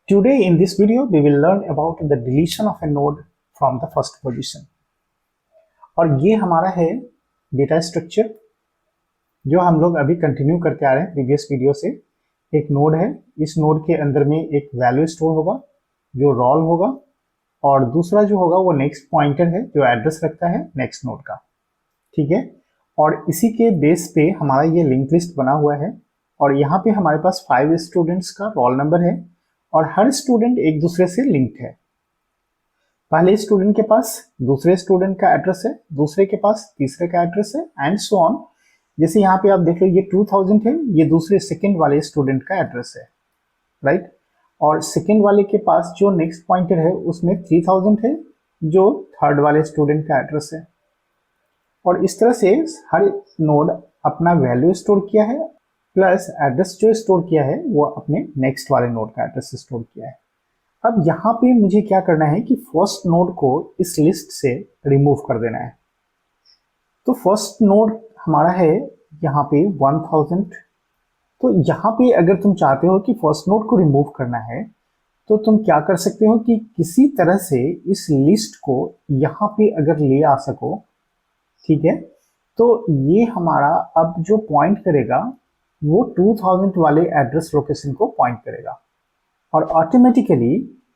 Today in this video we will learn about the deletion of a node from the first position। और ये हमारा है data structure जो हम लोग अभी कंटिन्यू करते आ रहे हैं प्रीवियस वीडियो से। एक नोड है, इस नोड के अंदर में एक वैल्यू स्टोर होगा जो रोल होगा, और दूसरा जो होगा वो नेक्स्ट पॉइंटर है जो एड्रेस रखता है नेक्स्ट नोड का। ठीक है, और इसी के बेस पे हमारा ये लिंक लिस्ट बना हुआ है, और यहाँ पे हमारे पास 5 स्टूडेंट्स का रोल नंबर है और हर स्टूडेंट एक दूसरे से लिंक्ड है। पहले स्टूडेंट के पास दूसरे स्टूडेंट का एड्रेस है, दूसरे के पास तीसरे का एड्रेस है, एंड सो ऑन। जैसे यहाँ पे आप देख लो ये 2000 है, ये दूसरे सेकंड वाले स्टूडेंट का एड्रेस है, राइट। और सेकंड वाले के पास जो नेक्स्ट पॉइंटर है उसमें 3000 है जो थर्ड वाले स्टूडेंट का एड्रेस है। और इस तरह से हर नोड अपना वैल्यू स्टोर किया है प्लस एड्रेस जो स्टोर किया है वो अपने नेक्स्ट वाले नोड का एड्रेस स्टोर किया है। अब यहाँ पे मुझे क्या करना है कि फर्स्ट नोड को इस लिस्ट से रिमूव कर देना है। तो फर्स्ट नोड हमारा है यहाँ पे 1000। तो यहाँ पे अगर तुम चाहते हो कि फर्स्ट नोड को रिमूव करना है तो तुम क्या कर सकते हो कि किसी तरह से इस लिस्ट को यहाँ पे अगर ले आ सको, ठीक है, तो ये हमारा अब जो पॉइंट करेगा वो 2000 वाले एड्रेस लोकेशन को पॉइंट करेगा, और ऑटोमेटिकली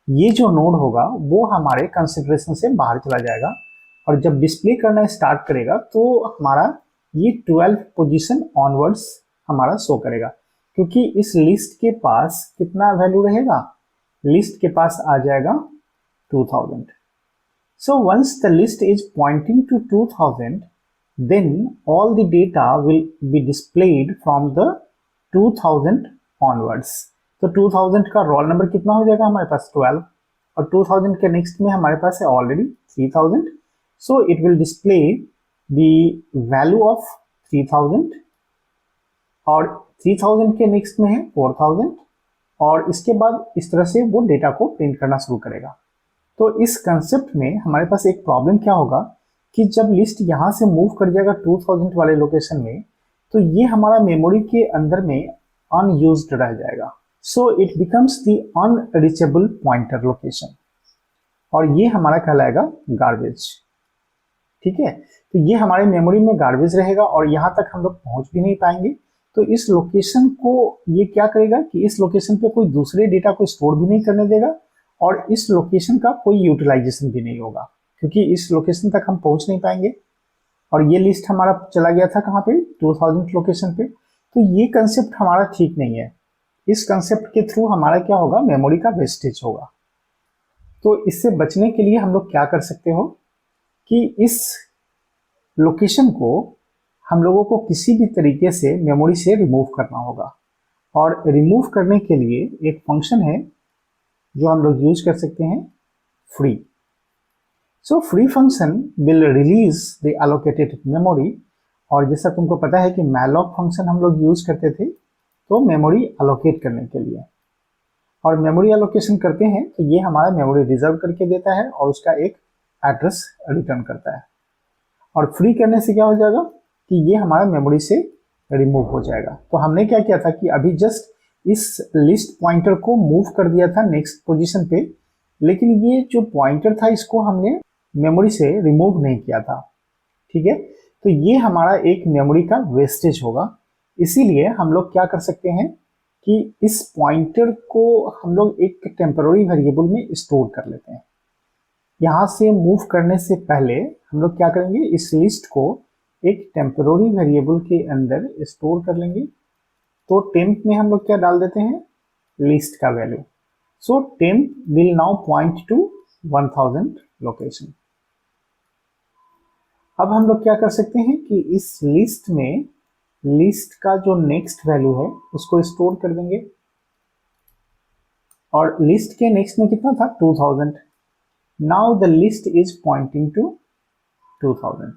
ये जो नोड होगा वो हमारे कंसिडरेशन से बाहर चला जाएगा। और जब डिस्प्ले करना स्टार्ट करेगा तो हमारा ये 12 पोजीशन ऑनवर्ड्स हमारा शो करेगा, क्योंकि इस लिस्ट के पास कितना वैल्यू रहेगा, लिस्ट के पास आ जाएगा 2000। So once the list is pointing to 2000, then all the data will be displayed from the 2000 onwards। तो 2000 का रोल नंबर कितना हो जाएगा हमारे पास 12, और 2000 के नेक्स्ट में हमारे पास है already 3000। So it will display the value of 3000, और 3000 के नेक्स्ट में है 4000, और इसके बाद इस तरह से वो डेटा को प्रिंट करना शुरू करेगा। तो इस कंसेप्ट में हमारे पास एक प्रॉब्लम क्या होगा कि जब लिस्ट यहाँ से मूव कर जाएगा 2000 वाले लोकेशन में, तो ये हमारा मेमोरी के अंदर में अनयूज्ड रह जाएगा। So it becomes the unreachable pointer location, और ये हमारा कहलाएगा गार्बेज। ठीक है, तो ये हमारे मेमोरी में गार्बेज रहेगा और यहाँ तक हम लोग पहुँच भी नहीं पाएंगे। तो इस लोकेशन को ये क्या करेगा कि इस लोकेशन पे कोई दूसरे डेटा को स्टोर भी नहीं करने देगा, और इस लोकेशन का कोई यूटिलाइजेशन भी नहीं होगा, क्योंकि इस लोकेशन तक हम पहुंच नहीं पाएंगे। और ये लिस्ट हमारा चला गया था कहाँ पे, 2000 लोकेशन पे। तो ये कंसेप्ट हमारा ठीक नहीं है। इस कंसेप्ट के थ्रू हमारा क्या होगा, मेमोरी का वेस्टेज होगा। तो इससे बचने के लिए हम लोग क्या कर सकते हो कि इस लोकेशन को हम लोगों को किसी भी तरीके से मेमोरी से रिमूव करना होगा। और रिमूव करने के लिए एक फंक्शन है जो हम लोग यूज कर सकते हैं, free. So free function will release the allocated memory. और जैसा तुमको पता है कि मैलॉक फंक्शन हम लोग यूज करते थे तो मेमोरी एलोकेट करने के लिए, और मेमोरी एलोकेशन करते हैं तो ये हमारा मेमोरी रिजर्व करके देता है और उसका एक एड्रेस रिटर्न करता है। और फ्री करने से क्या हो जाएगा कि ये हमारा मेमोरी से रिमूव हो जाएगा। तो हमने क्या किया था कि अभी जस्ट इस लिस्ट पॉइंटर को मूव कर दिया था नेक्स्ट पोजीशन पे, लेकिन ये जो पॉइंटर था इसको हमने मेमोरी से रिमूव नहीं किया था। ठीक है, तो ये हमारा एक मेमोरी का वेस्टेज होगा। इसीलिए हम लोग क्या कर सकते हैं कि इस पॉइंटर को हम लोग एक टेम्पररी वेरिएबल में स्टोर कर लेते हैं। यहाँ से मूव करने से पहले हम लोग क्या करेंगे, इस लिस्ट को एक टेम्पररी वेरिएबल के अंदर स्टोर कर लेंगे। तो टेम्प में हम लोग क्या डाल देते हैं, लिस्ट का value. So temp will now point two 1000 location. अब हम लोग क्या कर सकते हैं कि इस लिस्ट में लिस्ट का जो नेक्स्ट वैल्यू है उसको स्टोर कर देंगे। और लिस्ट के नेक्स्ट में कितना था, 2000। Now the list is pointing to 2000।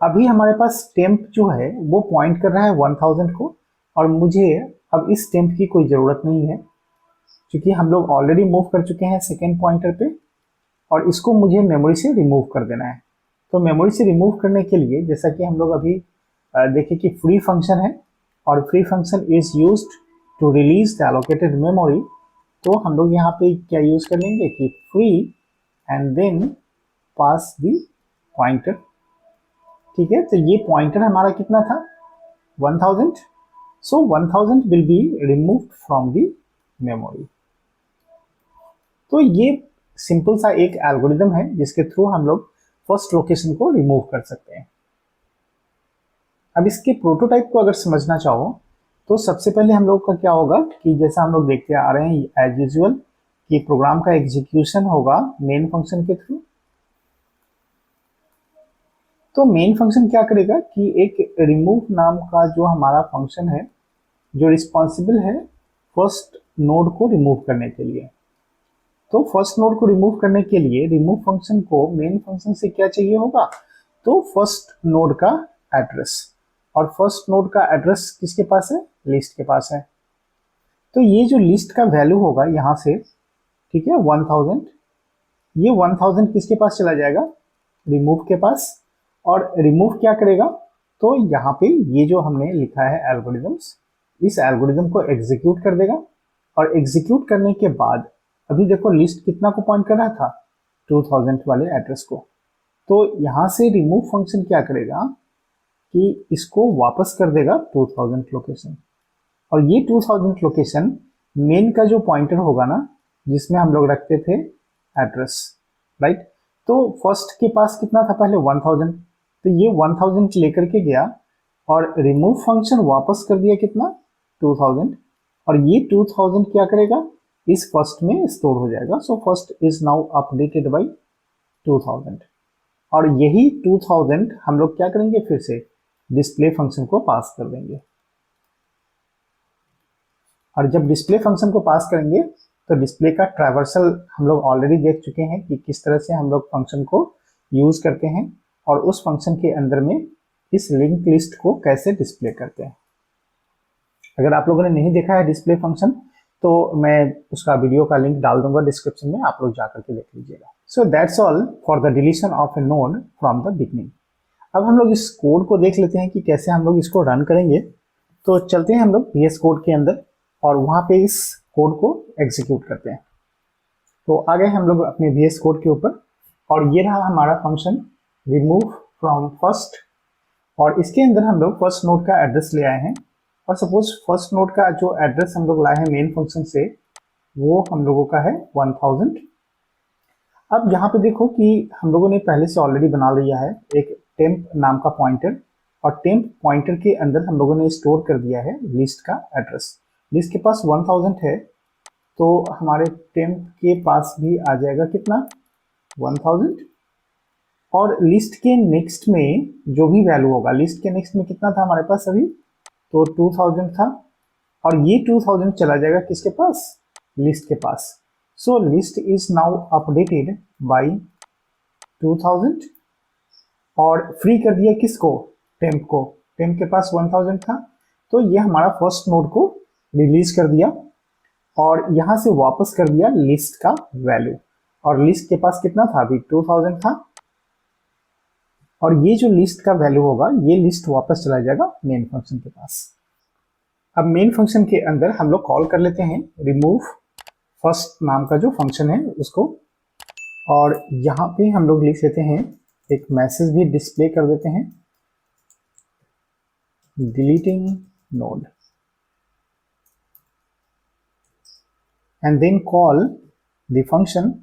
अभी हमारे पास टेम्प जो है वो पॉइंट कर रहा है 1000 को, और मुझे अब इस टेम्प की कोई ज़रूरत नहीं है क्योंकि हम लोग ऑलरेडी मूव कर चुके हैं सेकेंड पॉइंटर पे, और इसको मुझे मेमोरी से रिमूव कर देना है। तो मेमोरी से रिमूव करने के लिए जैसा कि हम लोग अभी देखें कि फ्री फंक्शन है, और free function is used to release the allocated memory. तो हम लोग यहाँ पे क्या यूज कर लेंगे कि free and then pass the pointer. ठीक है, तो ये पॉइंटर हमारा कितना था 1000, so 1000 will be removed from the memory. तो ये सिंपल सा एक एल्गोरिदम है जिसके थ्रू हम लोग फर्स्ट लोकेशन को रिमूव कर सकते हैं। अब इसके प्रोटोटाइप को अगर समझना चाहो तो सबसे पहले हम लोग का क्या होगा कि जैसा हम लोग देखते आ रहे हैं एज यूजुअल कि प्रोग्राम का एग्जीक्यूशन होगा मेन फंक्शन के थ्रू। तो मेन फंक्शन क्या करेगा कि एक रिमूव नाम का जो हमारा फंक्शन है जो रिस्पॉन्सिबल है फर्स्ट नोड को रिमूव करने के लिए। तो फर्स्ट नोड को रिमूव करने के लिए रिमूव फंक्शन को मेन फंक्शन से क्या चाहिए होगा, तो फर्स्ट नोड का एड्रेस, और फर्स्ट नोड का एड्रेस किसके पास है, लिस्ट के पास है। तो ये जो लिस्ट का वैल्यू होगा यहाँ से, ठीक है 1000, ये 1000 किसके पास चला जाएगा, रिमूव के पास। और रिमूव क्या करेगा, तो यहाँ पे ये जो हमने लिखा है एल्गोरिदम्स, इस एल्गोरिदम को एग्जीक्यूट कर देगा। और एग्जीक्यूट करने के बाद अभी देखो लिस्ट कितना को पॉइंट कर रहा था, 2000 वाले एड्रेस को। तो यहाँ से रिमूव फंक्शन क्या करेगा कि इसको वापस कर देगा 2000 लोकेशन, और ये 2000 लोकेशन मेन का जो पॉइंटर होगा ना जिसमें हम लोग रखते थे एड्रेस, राइट। तो फर्स्ट के पास कितना था पहले 1000, तो ये 1000 लेकर के गया और रिमूव फंक्शन वापस कर दिया कितना 2000, और ये 2000 क्या करेगा इस फर्स्ट में स्टोर हो जाएगा। So first is now updated by 2000, और यही 2000 हम लोग क्या करेंगे फिर से डिस्प्ले फंक्शन को पास कर देंगे। और जब डिस्प्ले फंक्शन को पास करेंगे तो डिस्प्ले का ट्रैवर्सल हम लोग ऑलरेडी देख चुके हैं कि किस तरह से हम लोग फंक्शन को यूज करते हैं और उस फंक्शन के अंदर में इस लिंक लिस्ट को कैसे डिस्प्ले करते हैं। अगर आप लोगों ने नहीं देखा है डिस्प्ले फंक्शन तो मैं उसका वीडियो का लिंक डाल दूंगा डिस्क्रिप्शन में, आप लोग जाकर के देख लीजिएगा। So that's all for the deletion of A node from the beginning. अब हम लोग इस कोड को देख लेते हैं कि कैसे हम लोग इसको रन करेंगे। तो चलते हैं हम लोग VS कोड के अंदर और वहां पे इस कोड को एग्जीक्यूट करते हैं। तो आ गए हम लोग अपने VS कोड के ऊपर, और ये रहा हमारा फंक्शन रिमूव फ्रॉम फर्स्ट, और इसके अंदर हम लोग फर्स्ट नोड का एड्रेस ले आए हैं। और सपोज फर्स्ट नोड का जो एड्रेस हम लोग लाए हैं मेन फंक्शन से वो हम लोगों का है 1000। अब यहाँ पे देखो कि हम लोगों ने पहले से ऑलरेडी बना लिया है एक टेम्प नाम का पॉइंटर, और टेम्प पॉइंटर के अंदर हम लोगों ने स्टोर कर दिया है लिस्ट का एड्रेस। लिस्ट के पास 1000 है तो हमारे टेम्प के पास भी आ जाएगा कितना 1000, और लिस्ट के नेक्स्ट में जो भी वैल्यू होगा, लिस्ट के नेक्स्ट में कितना था हमारे पास अभी, तो 2000 था, और ये 2000 चला जाएगा किसके पास, लिस्ट के पास। So list is now updated by 2000, और फ्री कर दिया किसको, टेम्प को। टेम्प के पास 1000 था तो ये हमारा फर्स्ट नोड को रिलीज कर दिया और यहां से वापस कर दिया लिस्ट का वैल्यू, और लिस्ट के पास कितना था अभी 2000 था, और ये जो लिस्ट का वैल्यू होगा ये लिस्ट वापस चला जाएगा मेन फंक्शन के पास। अब मेन फंक्शन के अंदर हम लोग कॉल कर लेते हैं रिमूव फर्स्ट नाम का जो फंक्शन है उसको, और यहाँ पे हम लोग लिख लेते हैं एक मैसेज भी डिस्प्ले कर देते हैं, deleting node, and then call the function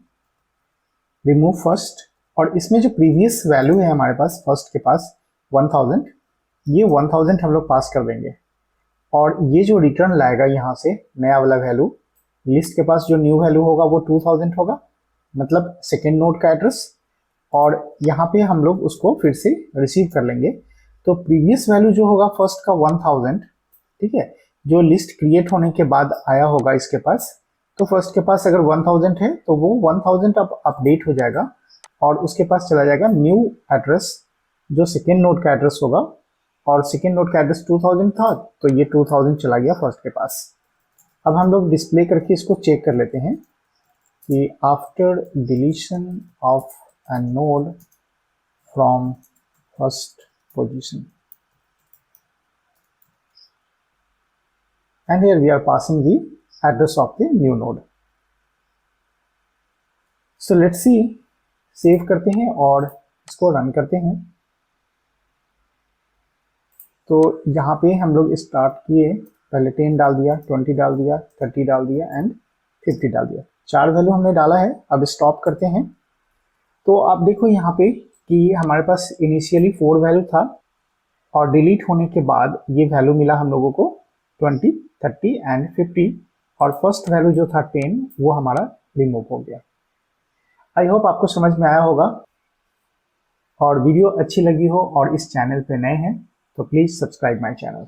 remove first. और इसमें जो प्रीवियस वैल्यू है हमारे पास फर्स्ट के पास 1000, ये 1000 हम लोग पास कर देंगे, और ये जो रिटर्न लाएगा यहाँ से नया वाला वैल्यू, लिस्ट के पास जो न्यू वैल्यू होगा वो 2000 होगा, मतलब सेकेंड नोड का एड्रेस, और यहाँ पे हम लोग उसको फिर से रिसीव कर लेंगे। तो प्रीवियस वैल्यू जो होगा फर्स्ट का 1000, ठीक है, जो लिस्ट क्रिएट होने के बाद आया होगा इसके पास, तो फर्स्ट के पास अगर 1000 है तो वो 1000 अब अपडेट हो जाएगा और उसके पास चला जाएगा न्यू एड्रेस जो सेकेंड नोड का एड्रेस होगा, और सेकेंड नोड का एड्रेस 2000 था तो ये 2000 चला गया फर्स्ट के पास। अब हम लोग डिस्प्ले करके इसको चेक कर लेते हैं कि after deletion of a node from first position, and here we are passing the address of the new node. So let's see, save करते हैं और इसको रन करते हैं। तो यहाँ पे हम लोग स्टार्ट किए, पहले 10 डाल दिया, 20 डाल दिया, 30 डाल दिया एंड 50 डाल दिया। 4 वैल्यू हमने डाला है। अब स्टॉप करते हैं। तो आप देखो यहाँ पे कि हमारे पास इनिशियली 4 वैल्यू था और डिलीट होने के बाद ये वैल्यू मिला हम लोगों को 20, 30 एंड 50, और फर्स्ट वैल्यू जो था 10 वो हमारा रिमूव हो गया। आई होप आपको समझ में आया होगा, और वीडियो अच्छी लगी हो और इस चैनल पे नए हैं तो प्लीज सब्सक्राइब माय चैनल।